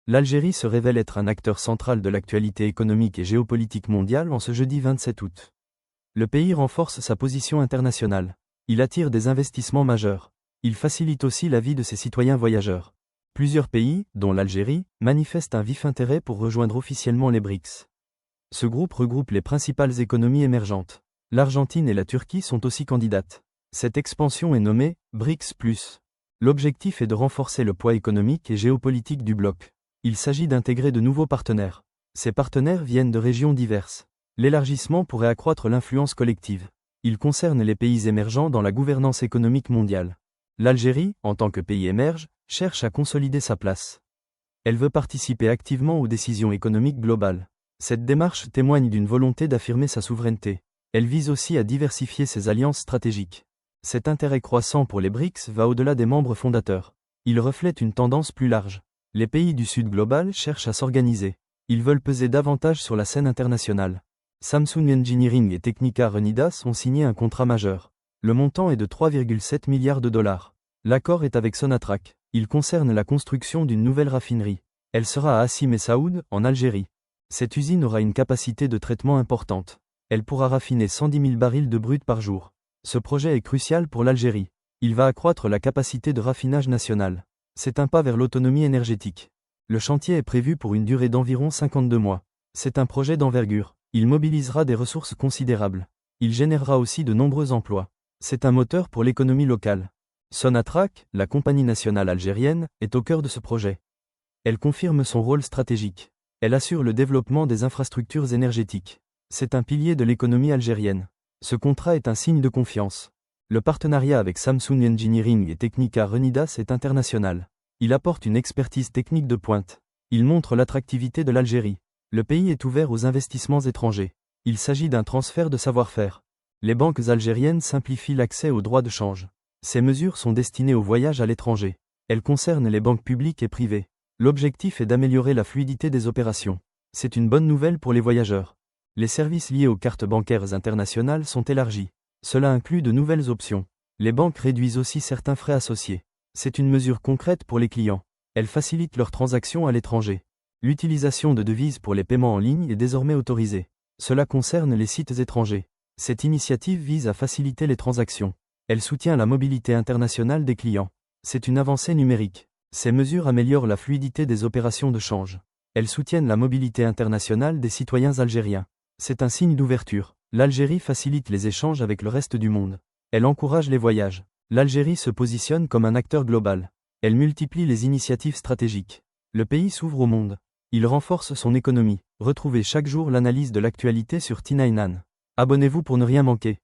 L'Algérie se révèle être un acteur central de l'actualité économique et géopolitique mondiale en ce jeudi 27 août. Le pays renforce sa position internationale. Il attire des investissements majeurs. Il facilite aussi la vie de ses citoyens voyageurs. Plusieurs pays, dont l'Algérie, manifestent un vif intérêt pour rejoindre officiellement les BRICS. Ce groupe regroupe les principales économies émergentes. L'Argentine et la Turquie sont aussi candidates. Cette expansion est nommée BRICS+. L'objectif est de renforcer le poids économique et géopolitique du bloc. Il s'agit d'intégrer de nouveaux partenaires. Ces partenaires viennent de régions diverses. L'élargissement pourrait accroître l'influence collective. Il concerne les pays émergents dans la gouvernance économique mondiale. L'Algérie, en tant que pays émerge, cherche à consolider sa place. Elle veut participer activement aux décisions économiques globales. Cette démarche témoigne d'une volonté d'affirmer sa souveraineté. Elle vise aussi à diversifier ses alliances stratégiques. Cet intérêt croissant pour les BRICS va au-delà des membres fondateurs. Il reflète une tendance plus large. Les pays du Sud global cherchent à s'organiser. Ils veulent peser davantage sur la scène internationale. Samsung Engineering et Technica Reunidas ont signé un contrat majeur. Le montant est de 3,7 milliards de dollars. L'accord est avec Sonatrach. Il concerne la construction d'une nouvelle raffinerie. Elle sera à Hassim et Saoud, en Algérie. Cette usine aura une capacité de traitement importante. Elle pourra raffiner 110 000 barils de brut par jour. Ce projet est crucial pour l'Algérie. Il va accroître la capacité de raffinage nationale. C'est un pas vers l'autonomie énergétique. Le chantier est prévu pour une durée d'environ 52 mois. C'est un projet d'envergure. Il mobilisera des ressources considérables. Il générera aussi de nombreux emplois. C'est un moteur pour l'économie locale. Sonatrach, la compagnie nationale algérienne, est au cœur de ce projet. Elle confirme son rôle stratégique. Elle assure le développement des infrastructures énergétiques. C'est un pilier de l'économie algérienne. Ce contrat est un signe de confiance. Le partenariat avec Samsung Engineering et Technica Reunidas est international. Il apporte une expertise technique de pointe. Il montre l'attractivité de l'Algérie. Le pays est ouvert aux investissements étrangers. Il s'agit d'un transfert de savoir-faire. Les banques algériennes simplifient l'accès aux droits de change. Ces mesures sont destinées au voyage à l'étranger. Elles concernent les banques publiques et privées. L'objectif est d'améliorer la fluidité des opérations. C'est une bonne nouvelle pour les voyageurs. Les services liés aux cartes bancaires internationales sont élargis. Cela inclut de nouvelles options. Les banques réduisent aussi certains frais associés. C'est une mesure concrète pour les clients. Elle facilite leurs transactions à l'étranger. L'utilisation de devises pour les paiements en ligne est désormais autorisée. Cela concerne les sites étrangers. Cette initiative vise à faciliter les transactions. Elle soutient la mobilité internationale des clients. C'est une avancée numérique. Ces mesures améliorent la fluidité des opérations de change. Elles soutiennent la mobilité internationale des citoyens algériens. C'est un signe d'ouverture. L'Algérie facilite les échanges avec le reste du monde. Elle encourage les voyages. L'Algérie se positionne comme un acteur global. Elle multiplie les initiatives stratégiques. Le pays s'ouvre au monde. Il renforce son économie. Retrouvez chaque jour l'analyse de l'actualité sur Tina Inan. Abonnez-vous pour ne rien manquer.